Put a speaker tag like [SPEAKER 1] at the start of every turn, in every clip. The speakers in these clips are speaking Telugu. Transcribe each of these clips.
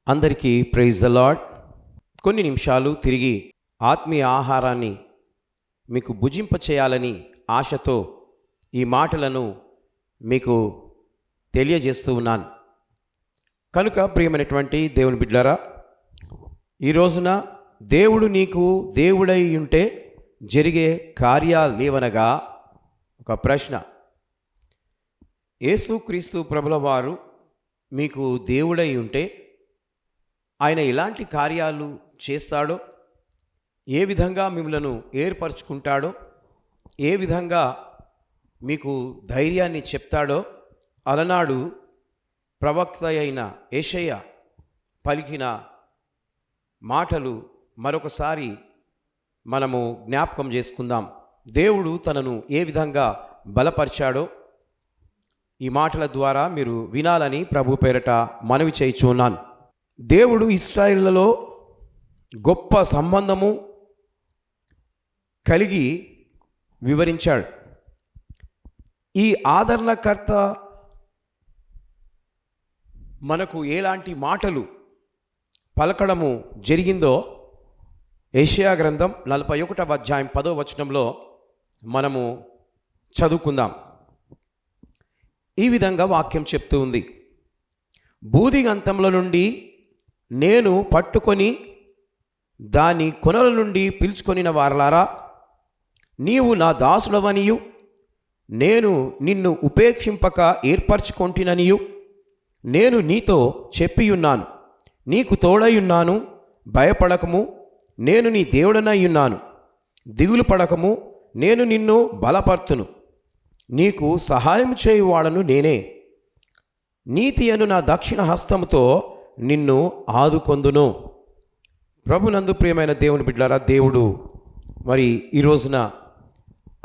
[SPEAKER 1] అందరికీ ప్రైజ్ ద లార్డ్. కొన్ని నిమిషాలు తిరిగి ఆత్మీయ ఆహారాన్ని మీకు భుజింప చేయాలని ఆశతో ఈ మాటలను మీకు తెలియజేస్తూ ఉన్నాను. కనుక ప్రియమైనటువంటి దేవుని బిడ్డలారా, ఈ రోజున దేవుడు నీకు దేవుడై ఉంటే జరిగే కార్యాలేవనగా ఒక ప్రశ్న. యేసుక్రీస్తు ప్రభుల వారు మీకు దేవుడై ఉంటే ఆయన ఎలాంటి కార్యాలు చేస్తాడో, ఏ విధంగా మిమ్మలను ఏర్పరచుకుంటాడో, ఏ విధంగా మీకు ధైర్యాన్ని చెప్తాడో అలనాడు ప్రవక్త అయిన యెషయా పలికిన మాటలు మరొకసారి మనము జ్ఞాపకం చేసుకుందాం. దేవుడు తనను ఏ విధంగా బలపరిచాడో ఈ మాటల ద్వారా మీరు వినాలని ప్రభు పేరట మనవి చేయుచున్నాను. దేవుడు ఇశ్రాయేలులో గొప్ప సంబంధము కలిగి వివరించాడు. ఈ ఆదరణకర్త మనకు ఎలాంటి మాటలు పలకడము జరిగిందో యెషయా గ్రంథం 41వ అధ్యాయం 10వ వచనంలో మనము చదువుకుందాం. ఈ విధంగా వాక్యం చెప్తూ ఉంది: బూదిగంతంలో నుండి నేను పట్టుకొని దాని కొనల నుండి పిలుచుకొనిన వారలారా, నీవు నా దాసుడవనియు నేను నిన్ను ఉపేక్షింపక ఏర్పరచుకొంటిననియు నేను నీతో చెప్పియున్నాను. నీకు తోడయున్నాను, భయపడకము, నేను నీ దేవుడనయ్యున్నాను. దిగులు పడకము, నేను నిన్ను బలపర్తును. నీకు సహాయం చేయువాడను నేనే. నీతి అను నా దక్షిణ హస్తముతో నిన్ను ఆదుకొందును. ప్రభునందు ప్రియమైన దేవుని బిడ్డలారా, దేవుడు మరి ఈ రోజున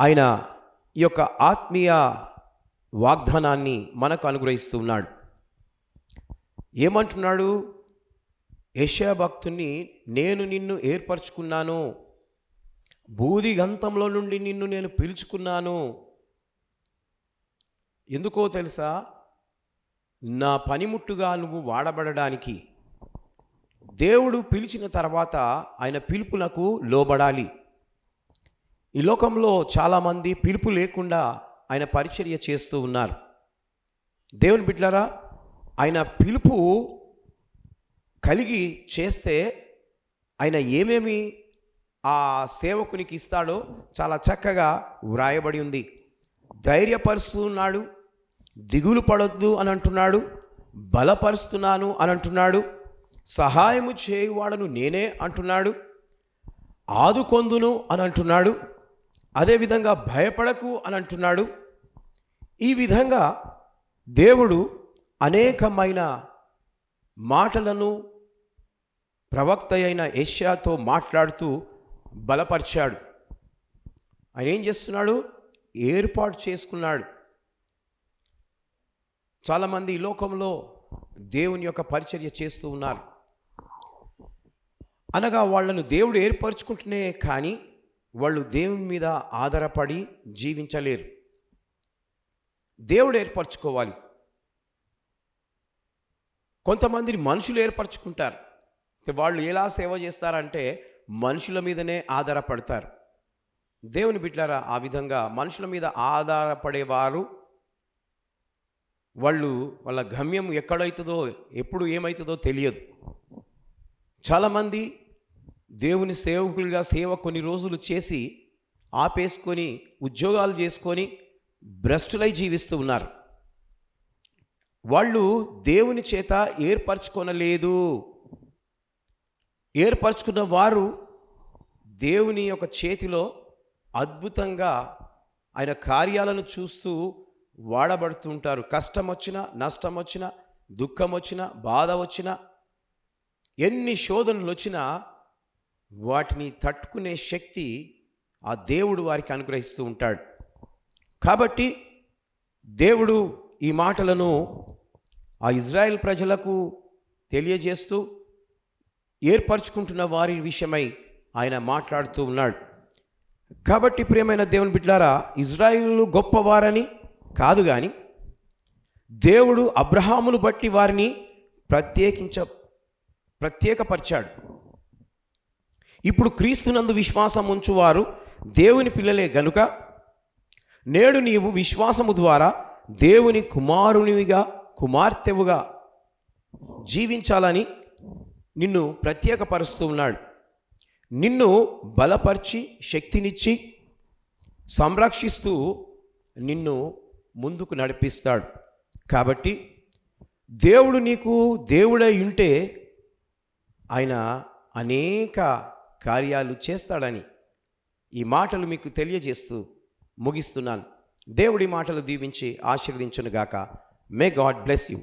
[SPEAKER 1] ఆయన ఈ యొక్క ఆత్మీయ వాగ్దానాన్ని మనకు అనుగ్రహిస్తూ ఉన్నాడు. ఏమంటున్నాడు? యెషయా భక్తుని, నేను నిన్ను ఏర్పరచుకున్నాను, బూదిగంతంలో నుండి నిన్ను నేను పిలుచుకున్నాను. ఎందుకో తెలుసా? నా పనిముట్టుగా నువ్వు వాడబడడానికి. దేవుడు పిలిచిన తర్వాత ఆయన పిలుపునకు లోబడాలి. ఈ లోకంలో చాలామంది పిలుపు లేకుండా ఆయన పరిచర్య చేస్తూ ఉన్నారు. దేవుని బిడ్డలారా, ఆయన పిలుపు కలిగి చేస్తే ఆయన ఏమేమి ఆ సేవకునికి ఇస్తాడో చాలా చక్కగా వ్రాయబడి ఉంది. ధైర్యపరుస్తున్నాడు, దిగులు పడొద్దు అని అంటున్నాడు, బలపరుస్తున్నాను అని అంటున్నాడు, సహాయము చేయువాడను నేనే అంటున్నాడు, ఆదుకొందును అని అంటున్నాడు, అదేవిధంగా భయపడకు అని అంటున్నాడు. ఈ విధంగా దేవుడు అనేకమైన మాటలను ప్రవక్త అయిన యెషయాతో మాట్లాడుతూ బలపరిచాడు. ఆయన ఏం చేస్తున్నాడు? ఏర్పాటు చేసుకున్నాడు. చాలామంది ఈ లోకంలో దేవుని యొక్క పరిచర్య చేస్తూ ఉన్నారు. అనగా వాళ్ళను దేవుడు ఏర్పరచుకుంటూనే కానీ వాళ్ళు దేవుని మీద ఆధారపడి జీవించలేరు. దేవుడు ఏర్పరచుకోవాలి. కొంతమందిని మనుషులు ఏర్పరచుకుంటారు. వాళ్ళు ఎలా సేవ చేస్తారంటే మనుషుల మీదనే ఆధారపడతారు. దేవుని బిడ్డలారా, ఆ విధంగా మనుషుల మీద ఆధారపడేవారు వాళ్ళ గమ్యం ఎక్కడవుతుందో, ఎప్పుడు ఏమవుతుందో తెలియదు. చాలామంది దేవుని సేవకులుగా సేవ కొన్ని రోజులు చేసి ఆపేసుకొని ఉద్యోగాలు చేసుకొని భ్రష్టులై జీవిస్తూ ఉన్నారు. వాళ్ళు దేవుని చేత ఏర్పరచుకొనలేదు. ఏర్పరచుకున్న వారు దేవుని యొక్క చేతిలో అద్భుతంగా ఆయన కార్యాలను చూస్తూ వాడబడుతూ ఉంటారు. కష్టం వచ్చినా, నష్టం వచ్చినా, దుఃఖం వచ్చినా, బాధ వచ్చినా, ఎన్ని శోధనలు వచ్చినా వాటిని తట్టుకునే శక్తి ఆ దేవుడు వారికి అనుగ్రహిస్తూ ఉంటాడు. కాబట్టి దేవుడు ఈ మాటలను ఆ ఇజ్రాయెల్ ప్రజలకు తెలియజేస్తూ ఏర్పరచుకుంటున్న వారి విషయమై ఆయన మాట్లాడుతూ ఉన్నాడు. కాబట్టి ప్రియమైన దేవుని బిడ్డలారా, ఇజ్రాయేలు గొప్పవారని కాదు, కానీ దేవుడు అబ్రహామును బట్టి వారిని ప్రత్యేకపరిచాడు. ఇప్పుడు క్రీస్తునందు విశ్వాసం ఉంచువారు దేవుని పిల్లలే గనుక నేడు నీవు విశ్వాసము ద్వారా దేవుని కుమారునివిగా కుమార్తెవుగా జీవించాలని నిన్ను ప్రత్యేకపరుస్తూ ఉన్నాడు. నిన్ను బలపరిచి శక్తినిచ్చి సంరక్షిస్తూ నిన్ను ముందుకు నడిపిస్తాడు. కాబట్టి దేవుడు నీకు దేవుడై ఉంటే ఆయన అనేక కార్యాలు చేస్తాడని ఈ మాటలు మీకు తెలియజేస్తూ ముగిస్తున్నాను. దేవుడి మాటలు దీవించి ఆశీర్వదించునుగాక. May God bless you.